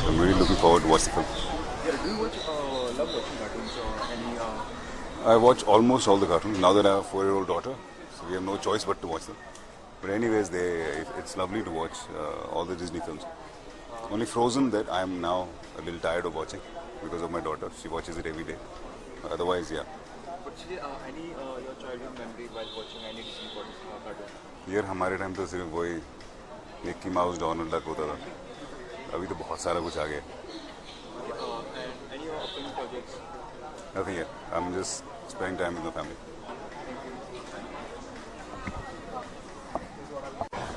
I'm really looking forward to watch the film. Yeah, do you love watching cartoons or any? I watch almost all the cartoons now that I have a 4-year-old daughter, so we have no choice but to watch them. But anyways, it's lovely to watch all the Disney films. Only Frozen that I am now a little tired of watching because of my daughter. She watches it every day. Otherwise, yeah. But any your childhood memory while watching any Disney cartoon? यार हमारे time तो सिर्फ वही Mickey mouse Donald duck होता था. अभी तो बहुत सारा कुछ आ गया. And any upcoming projects? Nothing yet. I'm just spending time with my family.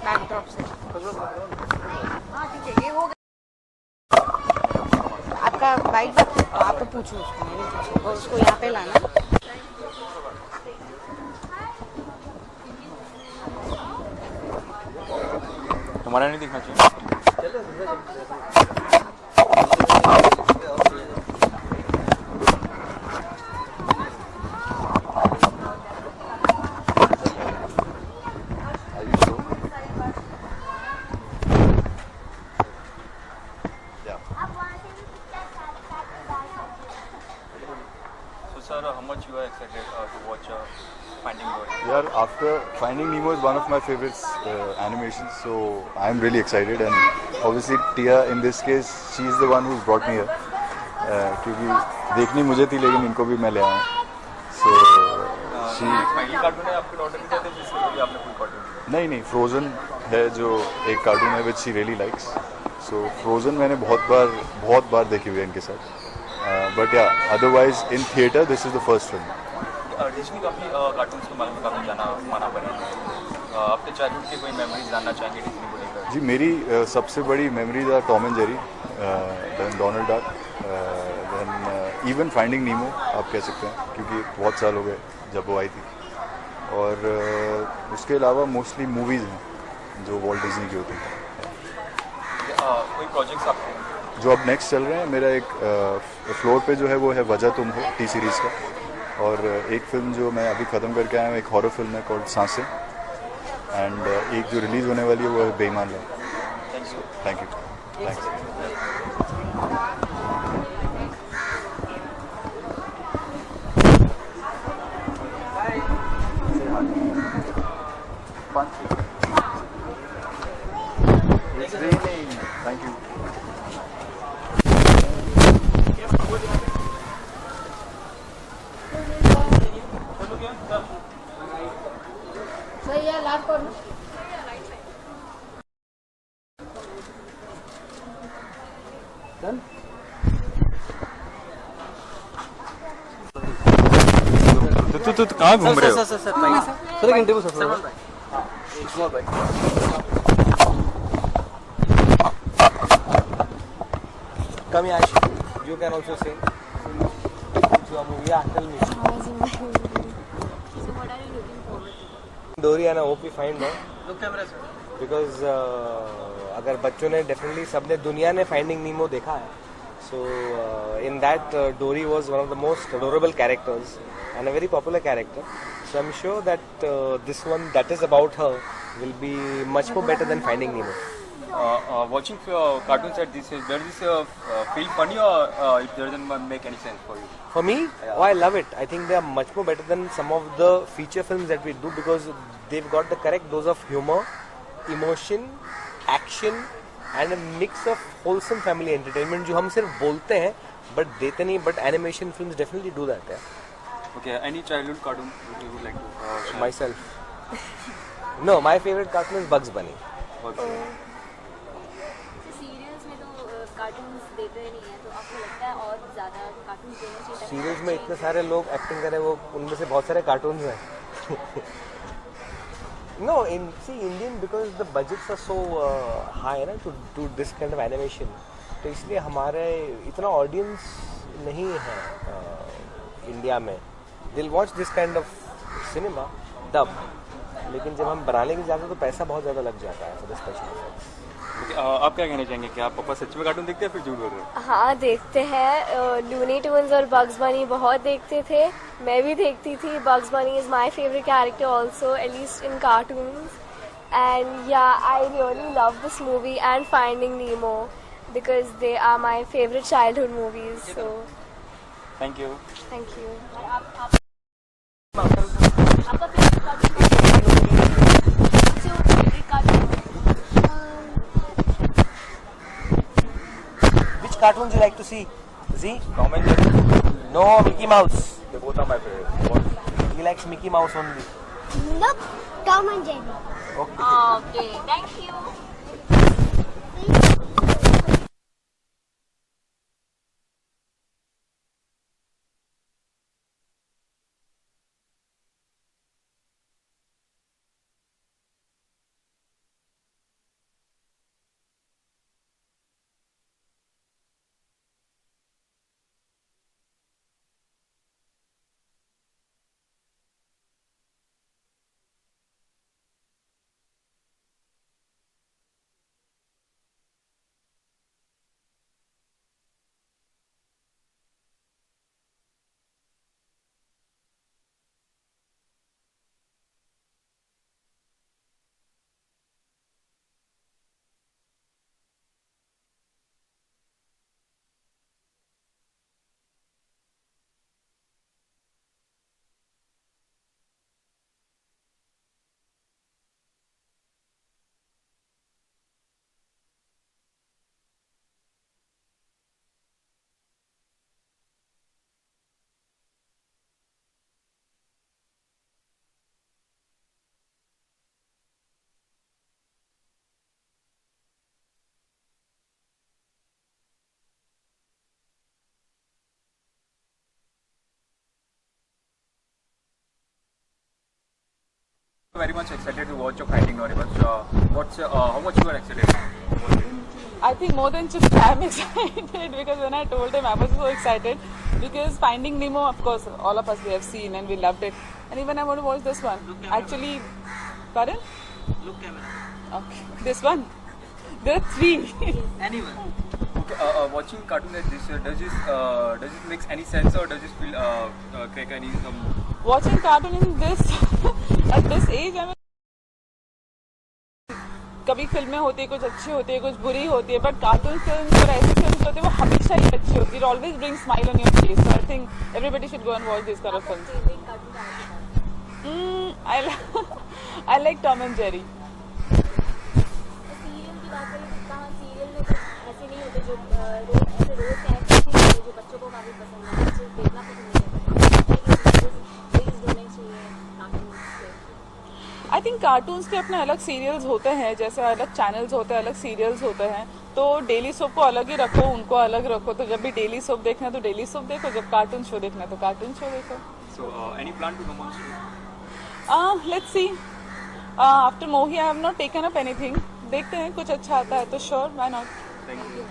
Backdrop से हाँ ठीक है ये हो गया आपका बाइक आप तो पूछो उसको मैंने पूछा और उसको यहाँ पे लाना तुम्हारा नहीं दिखना चाहिए. Sir, how much you are excited to watch Finding Dory? Yeah, after Finding Nemo is one of my favorites animations, so I'm really excited. And obviously Tia, in this case, she is the one who's brought me here. क्योंकि देखनी मुझे थी लेकिन इनको भी मैं ले आया. So she पहली कार्टून है आपके डॉटर की जाते जिसके लिए आपने कोई कार्टून? नहीं Frozen है जो एक कार्टून है which she really likes. So Frozen मैंने बहुत बार देखी हुई है इनके साथ. But yeah, otherwise in theater this is the first film. Disney काफ़ी कार्टून्स के बारे में काफ़ी माना बने हैं. आपके चाइल्डहुड की कोई मेमोरीज जानना चाहेंगे डिज्नी को लेकर? जी मेरी सबसे बड़ी मेमोरीज है Tom and Jerry, then Donald Duck, then even Finding Nemo आप कह सकते हैं क्योंकि बहुत साल हो गए जब वो आई थी. और उसके अलावा मोस्टली मूवीज़ हैं जो वॉल्ट डिज्नी की होती हैं. कोई प्रोजेक्ट्स आपके जो अब नेक्स्ट चल रहे हैं, मेरा एक फ्लोर पे जो है वो है वजह तुम हो टी सीरीज़ का. और एक फिल्म जो मैं अभी ख़त्म करके आया हूँ एक हॉरर फिल्म है कॉल्ड सांसें. एंड एक जो रिलीज़ होने वाली है वो है बेईमान है. Thank you. Thanks. Thank you. सही है लाभ कर तू कहाँ घूम रहे हो? सर घंटे को sir Come here, Ash. You can also sing. It's your movie. Yeah, tell me. So what are you looking forward to? Dory and I hope we find her. Look camera sir. Because अगर बच्चों ने definitely सबने दुनिया ने Finding Nemo देखा है. So in that Dory was one of the most adorable characters and a very popular character. So I'm sure that this one that is about her will be much more better than Finding Nemo. Watching cartoons at this age, does this feel funny or it doesn't make any sense for you? For me, oh, I love it. I think they are much more better than some of the feature films that we do because they've got the correct dose of humor, emotion, action and a mix of wholesome family entertainment जो हम सिर्फ बोलते हैं but देते नहीं. But animation films definitely do that. Yeah. Okay, any childhood cartoon you would like to share? Myself. No, my favorite cartoon is Bugs Bunny. Serials में तो cartoons देते नहीं है तो आपको लगता है और ज़्यादा कार्टून्स देना चाहिए? सीरीज में इतने सारे लोग एक्टिंग करें वो उनमें से बहुत सारे कार्टून्स हैं. No, Indian because the budgets are so high ना to do this kind of animation. तो इसलिए हमारे इतना ऑडियंस नहीं है इंडिया में. They'll watch this kind of cinema dub. लेकिन जब हम बनाने के जाते हैं तो पैसा बहुत ज़्यादा लग जाता है for the special effects. आप क्या कहना चाहेंगे कि आप पापा सच में कार्टून देखते हैं फिर झूठ बोल रहे हो? हाँ देखते हैं. लूनी ट्यून्स और बग्स बनी बहुत देखते थे. मैं भी देखती थी. बग्स बनी is my favourite character also at least in cartoons. And yeah, I really love this movie and Finding Nemo. because they are my favorite childhood movies. So thank you. thank you. Which cartoons you like to see? Z? Tom and Jerry. No, Mickey Mouse. They both are my favorite. What? He likes Mickey Mouse only. Look, Tom and Jerry. Okay. Okay, thank you. Very much excited to watch your Finding Nemo. How much you are excited? I think more than just I'm excited because when I told him I was so excited because Finding Nemo, of course, all of us we have seen and we loved it. And even I want to watch this one. Actually, pardon? Look camera. Okay, this one. There are 3. Anyone. Okay, watching cartoon like this, does it make any sense or does it feel create any Watching cartoon in this at this age, I mean, कभी फिल्में होती है कुछ अच्छी होती है कुछ बुरी होती है बट कार्टून फिल्म और ऐसी फिल्म होती है वो हमेशा ही अच्छी होती है. It always brings smile on your face. So I think everybody should go and watch these kind of films. I like Tom and Jerry. Serial की बात करें तो कहाँ सीरियल में ऐसे नहीं होते जो रोज कैरेक्टर्स नहीं होते जो बच्चों को काफी पसंद है बच्चे देखना पसंद नहीं करते होने चाहिए कार्टून्स के. आई थिंक कार्टून्स के अपने अलग सीरियल्स होते हैं जैसे अलग चैनल्स होते हैं अलग सीरियल्स होते हैं तो डेली सोप को अलग ही रखो उनको अलग रखो. तो जब भी डेली सोप देखना है तो डेली सोप देखो जब कार्टून शो देखना है तो कार्टून शो देखो. So any plan to come on show? Let's see. After Mohi I have not taken up anything. देखते हैं कुछ अच्छा आता है तो sure why not. Thank you.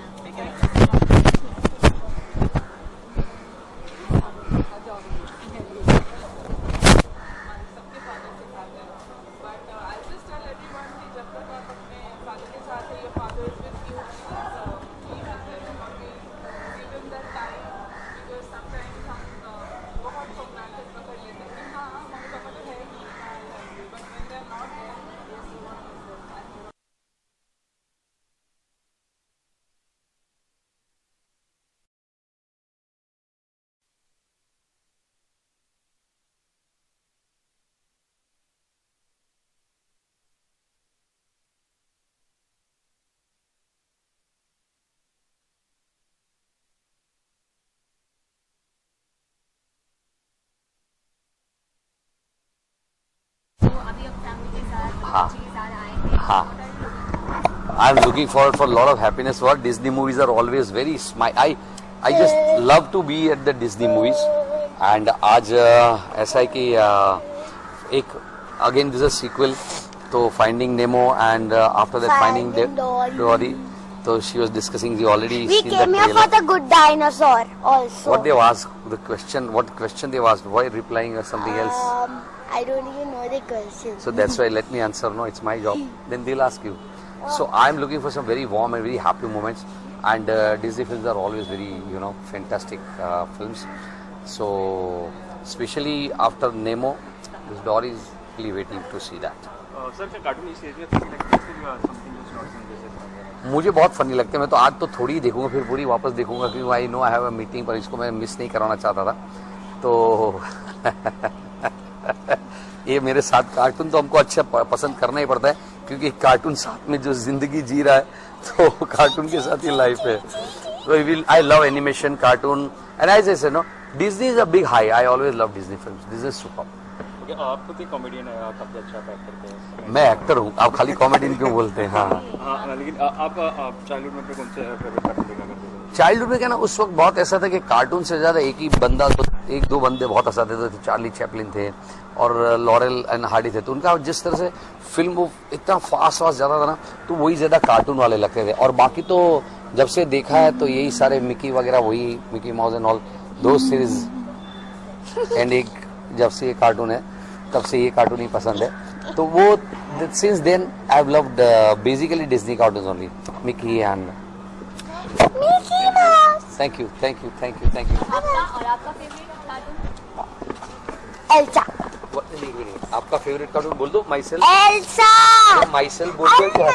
I'm looking forward for a lot of happiness. For Disney movies are always very smile. I just love to be at the Disney movies. And आज ऐसा है कि एक again this is a sequel to Finding Nemo and after that Finding Dory. So she was discussing. You already We seen came that here for trailer. the good dinosaur also. What they've asked, the question, what question they've asked, why replying or something else? I don't even know the question. So that's why let me answer. No, it's my job. Then they'll ask you. So I'm looking for some very warm and very happy moments. And Disney films are always very, fantastic films. So especially after Nemo, this Dory is really waiting to see that. Sir, cartoon is something like this. Something is not in this. मुझे बहुत funny लगते हैं। मैं तो आज तो थोड़ी ही देखूंगा, फिर पूरी वापस देखूंगा, क्योंकि I know I have a meeting, पर इसको मैं मिस नहीं कराना चाहता था। तो ये मेरे साथ कार्टून तो हमको अच्छा पसंद करना ही पड़ता है, क्योंकि कार्टून साथ में जो जिंदगी जी रहा है, तो कार्टून के साथ ही लाइफ है। तो I love animation, cartoon, and as I say no Disney is a big high. I always love Disney films. Disney is super. Okay, आप खुद ही कॉमेडियन है, आप काफी अच्छा एक्ट करते हैं। मैं एक्टर हूँ, आप खाली कॉमेडियन क्यों बोलते हैं? हाँ, हाँ, लेकिन आप चाइल्डहुड में कौन से फेवरेट कार्टून देखा करते थे? चाइल्डहुड में क्या ना, उस वक्त बहुत ऐसा था कि कार्टून से ज्यादा एक ही बंदा, तो एक दो बंदे बहुत हंसाते थे। चार्ली चैपलिन थे और लॉरेल एंड हार्डी थे। तो उनका जिस तरह से फिल्म वो इतना फास्ट जाता था ना, तो वही ज्यादा कार्टून वाले लगते थे। और बाकी तो जब से देखा है तो यही सारे मिकी वगैरह, वही मिकी माउस एंड ऑल दो सीरीज, एंड एक जब से ये कार्टून है तब से ये कार्टून ही पसंद है। तो वो since then I have loved basically Disney cartoons only, Mickey and thank you. आपका फेवरेट कार्टून? एल्सा। आपका फेवरेट कार्टून बोल दो। Myself. Elsa. Myself बोल दो क्या?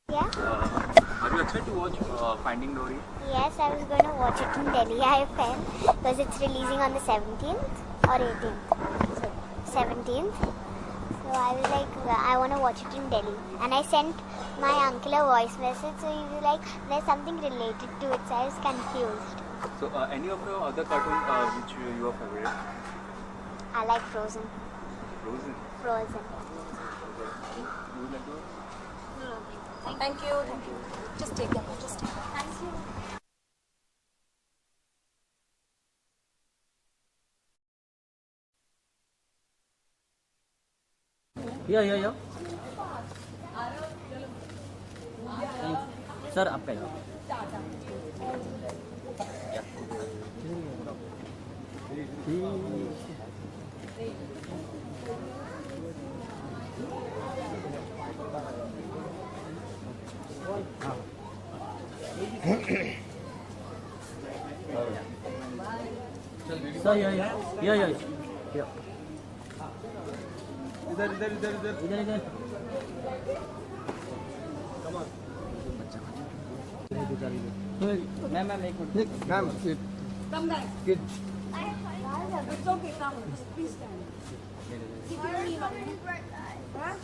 Yeah. Are you excited to watch Finding Dory? Yes, I was going to watch it in Delhi. I have pen because it's releasing on the 17th or 18th. 17th. So I was like, I want to watch it in Delhi. And I sent my uncle a voice message. So he was like, there's something related to it. So I was confused. So any of your other cartoon which you are favorite? I like Frozen. Frozen. Frozen. You would like to? Thank you. Just take them. Thank you. या sir आपका sir या इधर ma'am एक minute ma'am Come guys. Good. It's okay. Come. Just please stand. Sit your knee on me. Huh?